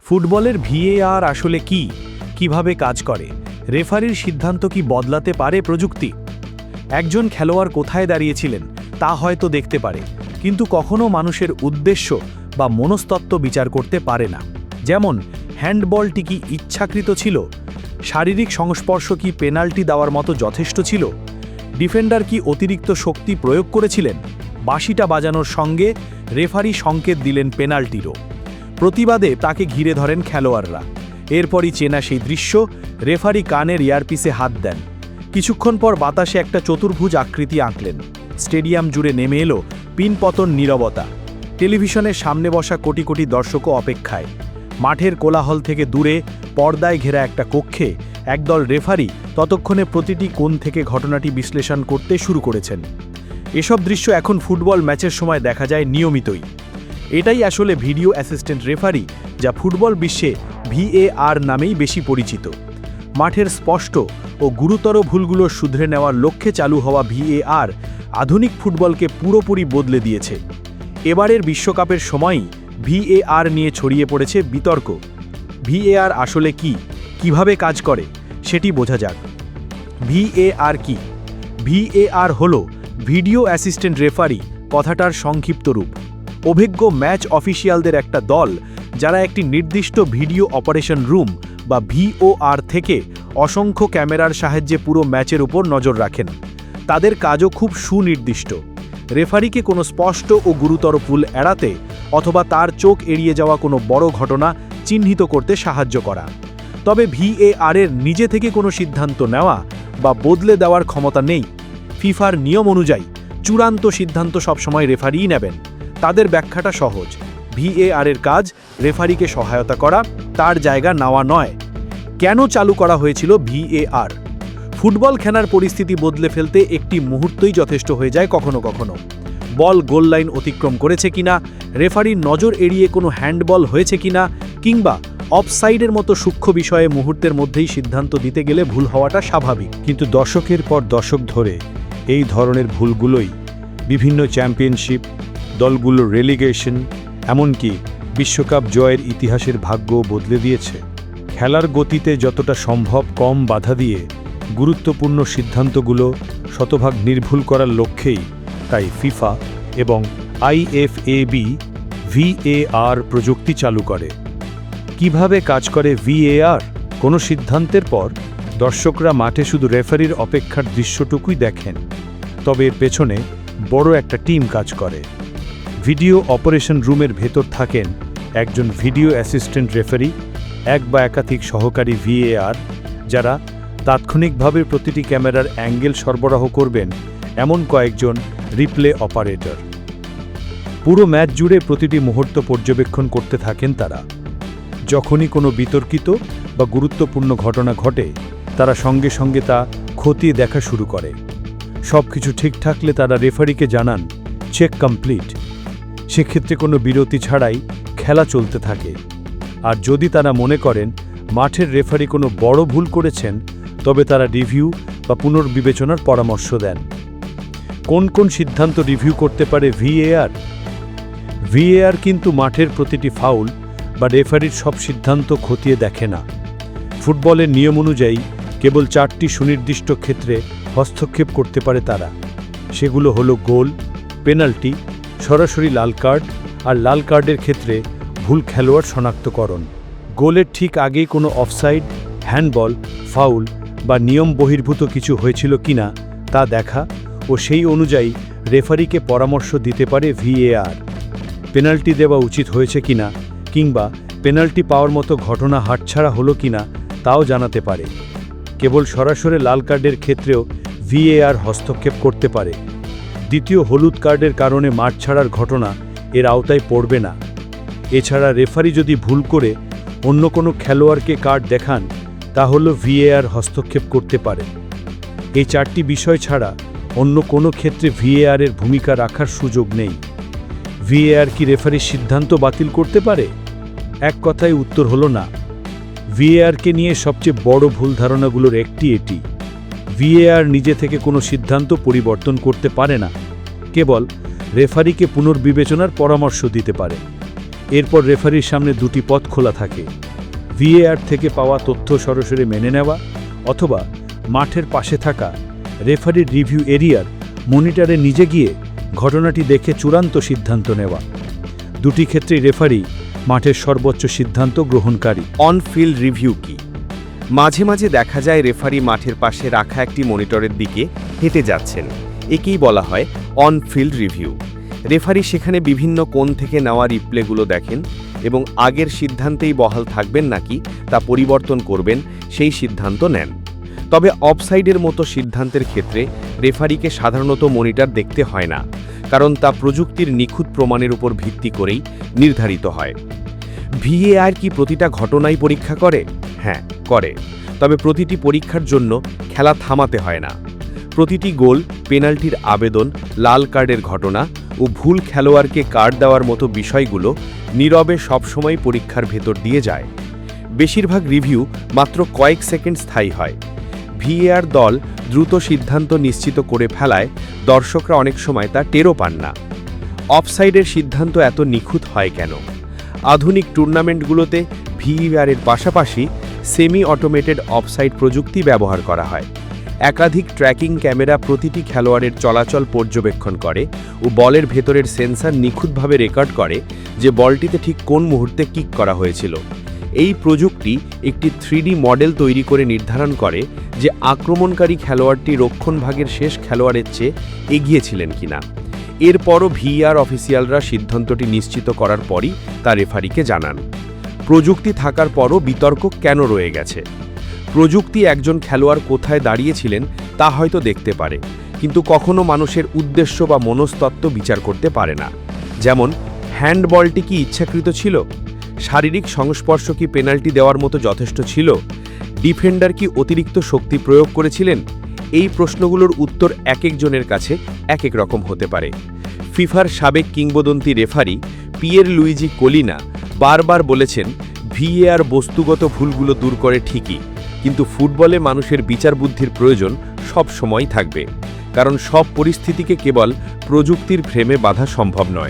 ফুটবলের ভিএআর আসলে কি, কিভাবে কাজ করে, রেফারির সিদ্ধান্ত কি বদলাতে পারে প্রযুক্তি? একজন খেলোয়াড় কোথায় দাঁড়িয়েছিলেন তা হয়তো দেখতে পারে, কিন্তু কখনো মানুষের উদ্দেশ্য বা মনস্তত্ত্ব বিচার করতে পারে না। যেমন হ্যান্ডবলটি কি ইচ্ছাকৃত ছিল, শারীরিক সংস্পর্শ কি পেনাল্টি দেওয়ার মতো যথেষ্ট ছিল, ডিফেন্ডার কি অতিরিক্ত শক্তি প্রয়োগ করেছিলেন, বাঁশিটা বাজানোর সঙ্গে রেফারি সংকেত দিলেন পেনাল্টিরও। প্রতিবাদে তাকে ঘিরে ধরেন খেলোয়াড়রা। এরপরই চেনা সেই দৃশ্য, রেফারি কানের ইয়ারপিসে হাত দেন। কিছুক্ষণ পর বাতাসে একটা চতুর্ভুজ আকৃতি আঁকলেন। স্টেডিয়াম জুড়ে নেমে এলো পিনপতন নীরবতা। টেলিভিশনের সামনে বসা কোটি কোটি দর্শকও অপেক্ষায়। মাঠের কোলাহল থেকে দূরে পর্দায় ঘেরা একটা কক্ষে একদল রেফারি ততক্ষণে প্রতিটি কোণ থেকে ঘটনাটি বিশ্লেষণ করতে শুরু করেছেন। এসব দৃশ্য এখন ফুটবল ম্যাচের সময় দেখা যায় নিয়মিতই। এটাই আসলে ভিডিও অ্যাসিস্ট্যান্ট রেফারি, যা ফুটবল বিশ্বে ভিএআর নামেই বেশি পরিচিত। মাঠের স্পষ্ট ও গুরুতর ভুলগুলো শুধরে নেওয়ার লক্ষ্যে চালু হওয়া ভিএআর আধুনিক ফুটবলকে পুরোপুরি বদলে দিয়েছে। এবারের বিশ্বকাপের সময়ই ভিএআর নিয়ে ছড়িয়ে পড়েছে বিতর্ক। ভিএআর আসলে কি, কিভাবে কাজ করে, সেটি বোঝা যাক। ভিএআর কি? ভিএআর হলো ভিডিও অ্যাসিস্ট্যান্ট রেফারি কথাটার সংক্ষিপ্ত রূপ। অভিজ্ঞ ম্যাচ অফিসিয়ালদের একটা দল, যারা একটি নির্দিষ্ট ভিডিও অপারেশন রুম বা ভিওআর থেকে অসংখ্য ক্যামেরার সাহায্যে পুরো ম্যাচের উপর নজর রাখেন। তাদের কাজও খুব সুনির্দিষ্ট। রেফারিকে কোনো স্পষ্ট ও গুরুতর ভুল এড়াতে অথবা তার চোখ এড়িয়ে যাওয়া কোনো বড় ঘটনা চিহ্নিত করতে সাহায্য করা। তবে ভিএআরের নিজে থেকে কোনো সিদ্ধান্ত নেওয়া বা বদলে দেওয়ার ক্ষমতা নেই। ফিফার নিয়ম অনুযায়ী চূড়ান্ত সিদ্ধান্ত সবসময় রেফারিই নেবেন। তাদের ব্যাখ্যাটা সহজ: ভিএআরের কাজ রেফারিকে সহায়তা করা, তার জায়গা নেওয়া নয়। কেন চালু করা হয়েছিল ভিএআর? ফুটবল খেলার পরিস্থিতি বদলে ফেলতে একটি মুহূর্তই যথেষ্ট হয়ে যায় কখনো কখনো। বল গোল লাইন অতিক্রম করেছে কিনা, রেফারির নজর এড়িয়ে কোনো হ্যান্ডবল হয়েছে কিনা, কিংবা অফসাইডের মতো সূক্ষ্ম বিষয়ে মুহূর্তের মধ্যেই সিদ্ধান্ত দিতে গেলে ভুল হওয়াটা স্বাভাবিক। কিন্তু দশকের পর দশক ধরে এই ধরনের ভুলগুলোই বিভিন্ন চ্যাম্পিয়নশিপ, দলগুলোর রেলিগেশন, এমনকি বিশ্বকাপ জয়ের ইতিহাসের ভাগ্য বদলে দিয়েছে। খেলার গতিতে যতটা সম্ভব কম বাধা দিয়ে গুরুত্বপূর্ণ সিদ্ধান্তগুলো শতভাগ নির্ভুল করার লক্ষ্যেই তাই ফিফা এবং আইএফএবি ভিএআর প্রযুক্তি চালু করে। কিভাবে কাজ করে ভিএআর? কোনো সিদ্ধান্তের পর দর্শকরা মাঠে শুধু রেফারির অপেক্ষার দৃশ্যটুকুই দেখেন, তবে এর পেছনে বড় একটা টিম কাজ করে। ভিডিও অপারেশন রুমের ভেতর থাকেন একজন ভিডিও অ্যাসিস্ট্যান্ট রেফারি, এক বা একাধিক সহকারী ভিএআর, যারা তাৎক্ষণিকভাবে প্রতিটি ক্যামেরার অ্যাঙ্গেল সরবরাহ করবেন এমন কয়েকজন রিপ্লে অপারেটর। পুরো ম্যাচ জুড়ে প্রতিটি মুহূর্ত পর্যবেক্ষণ করতে থাকেন তারা। যখনই কোনো বিতর্কিত বা গুরুত্বপূর্ণ ঘটনা ঘটে, তারা সঙ্গে সঙ্গে তা খতিয়ে দেখা শুরু করে। সব কিছু ঠিক থাকলে তারা রেফারিকে জানান চেক কমপ্লিট। সেক্ষেত্রে কোনো বিরতি ছাড়াই খেলা চলতে থাকে। আর যদি তারা মনে করেন মাঠের রেফারি কোনো বড় ভুল করেছেন, তবে তারা রিভিউ বা পুনর্বিবেচনার পরামর্শ দেন। কোন কোন সিদ্ধান্ত রিভিউ করতে পারে ভিএআর? ভিএআর কিন্তু মাঠের প্রতিটি ফাউল বা রেফারির সব সিদ্ধান্ত খতিয়ে দেখে না। ফুটবলের নিয়ম অনুযায়ী কেবল 4টি সুনির্দিষ্ট ক্ষেত্রে হস্তক্ষেপ করতে পারে তারা। সেগুলো হলো গোল, পেনাল্টি, সরাসরি লাল কার্ড, আর লাল কার্ডের ক্ষেত্রে ভুল খেলোয়াড় শনাক্তকরণ। গোলের ঠিক আগেই কোনো অফসাইড, হ্যান্ডবল, ফাউল বা নিয়ম বহির্ভূত কিছু হয়েছিল কিনা তা দেখা ও সেই অনুযায়ী রেফারিকে পরামর্শ দিতে পারে ভিএআর। পেনাল্টি দেওয়া উচিত হয়েছে কিনা, কিংবা পেনাল্টি পাওয়ার মতো ঘটনা হাতছাড়া হলো কিনা তাও জানাতে পারে। কেবল সরাসরি লাল কার্ডের ক্ষেত্রেও ভিএআর হস্তক্ষেপ করতে পারে। দ্বিতীয় হলুদ কার্ডের কারণে মাঠ ছাড়ার ঘটনা এর আওতায় পড়বে না। এছাড়া রেফারি যদি ভুল করে অন্য কোনো খেলোয়াড়কে কার্ড দেখান, তাহলে ভিএআর হস্তক্ষেপ করতে পারে। এই 4টি বিষয় ছাড়া অন্য কোনো ক্ষেত্রে ভিএআরের ভূমিকা রাখার সুযোগ নেই। ভিএআর কি রেফারির সিদ্ধান্ত বাতিল করতে পারে? এক কথায় উত্তর হলো না। ভিএআরকে নিয়ে সবচেয়ে বড় ভুল ধারণাগুলোর একটি এটি: ভিএআর নিজে থেকে কোনো সিদ্ধান্ত পরিবর্তন করতে পারে না, কেবল রেফারিকে পুনর্বিবেচনার পরামর্শ দিতে পারে। এরপর রেফারির সামনে দুটি পথ খোলা থাকে, ভিএআর থেকে পাওয়া তথ্য সরাসরি মেনে নেওয়া অথবা মাঠের পাশে থাকা রেফারির রিভিউ এরিয়ার মনিটরে নিজে গিয়ে ঘটনাটি দেখে চূড়ান্ত সিদ্ধান্ত নেওয়া। দুটি ক্ষেত্রেই রেফারি মাঠের সর্বোচ্চ সিদ্ধান্ত গ্রহণকারী। অন ফিল্ড রিভিউ কি? মাঝে মাঝে দেখা যায় রেফারি মাঠের পাশে রাখা একটি মনিটরের দিকে হেঁটে যাচ্ছেন, একেই বলা হয় অন ফিল্ড রিভিউ। রেফারি সেখানে বিভিন্ন কোণ থেকে নেওয়া রিপ্লেগুলো দেখেন এবং আগের সিদ্ধান্তেই বহাল থাকবেন নাকি তা পরিবর্তন করবেন সেই সিদ্ধান্ত নেন। তবে অফসাইডের মতো সিদ্ধান্তের ক্ষেত্রে রেফারিকে সাধারণত মনিটর দেখতে হয় না, কারণ তা প্রযুক্তির নিখুঁত প্রমাণের উপর ভিত্তি করেই নির্ধারিত হয়। ভিএআর কি প্রতিটা ঘটনাই পরীক্ষা করে? হ্যাঁ, করে। তবে প্রতিটি পরীক্ষার জন্য খেলা থামাতে হয় না। প্রতিটি গোল, পেনাল্টির আবেদন, লাল কার্ডের ঘটনা ও ভুল খেলোয়াড়কে কার্ড দেওয়ার মতো বিষয়গুলো নীরবে সবসময় পরীক্ষার ভেতর দিয়ে যায়। বেশিরভাগ রিভিউ মাত্র কয়েক সেকেন্ড স্থায়ী হয়। ভিএআর দল দ্রুত সিদ্ধান্ত নিশ্চিত করে ফেলায় দর্শকরা অনেক সময় তা টেরও পান না। অফসাইডের সিদ্ধান্ত এত নিখুঁত হয় কেন? আধুনিক টুর্নামেন্টগুলোতে ভিএআরের পাশাপাশি সেমি অটোমেটেড অফসাইড প্রযুক্তি ব্যবহার করা হয়। একাধিক ট্র্যাকিং ক্যামেরা প্রতিটি খেলোয়াড়ের চলাচল পর্যবেক্ষণ করে ও বলের ভেতরের সেন্সর নিখুঁতভাবে রেকর্ড করে যে বলটিতে ঠিক কোন মুহূর্তে কিক করা হয়েছিল। এই প্রযুক্তি একটি 3D মডেল তৈরি করে নির্ধারণ করে যে আক্রমণকারী খেলোয়াড়টি রক্ষণভাগের শেষ খেলোয়াড়ের চেয়ে এগিয়ে ছিলেন কিনা। এরপরও ভিআর অফিসিয়ালরা সিদ্ধান্তটি নিশ্চিত করার পরই তা রেফারিকে জানান। প্রযুক্তি থাকার পরও বিতর্ক কেন রয়ে গেছে? প্রযুক্তি একজন খেলোয়াড় কোথায় দাঁড়িয়েছিলেন তা হয়তো দেখতে পারে, কিন্তু কখনো মানুষের উদ্দেশ্য বা মনস্তত্ত্ব বিচার করতে পারে না। যেমন, হ্যান্ডবলটি কি ইচ্ছাকৃত ছিল? শারীরিক সংস্পর্শ কি পেনাল্টি দেওয়ার মতো যথেষ্ট ছিল? ডিফেন্ডার কি অতিরিক্ত শক্তি প্রয়োগ করেছিলেন? এই প্রশ্নগুলোর উত্তর এক একজনের কাছে এক এক রকম হতে পারে। ফিফার সাবেক কিংবদন্তি রেফারি পিয়ের লুইজি কোলিনা বারবার বলেছেন, ভিএআর বস্তুগত ভুলগুলো দূর করে ঠিকই, কিন্তু ফুটবলে মানুষের বিচার বুদ্ধির প্রয়োজন সব সময় থাকবে, কারণ সব পরিস্থিতিকে কেবল প্রযুক্তির ফ্রেমে বাঁধা সম্ভব নয়।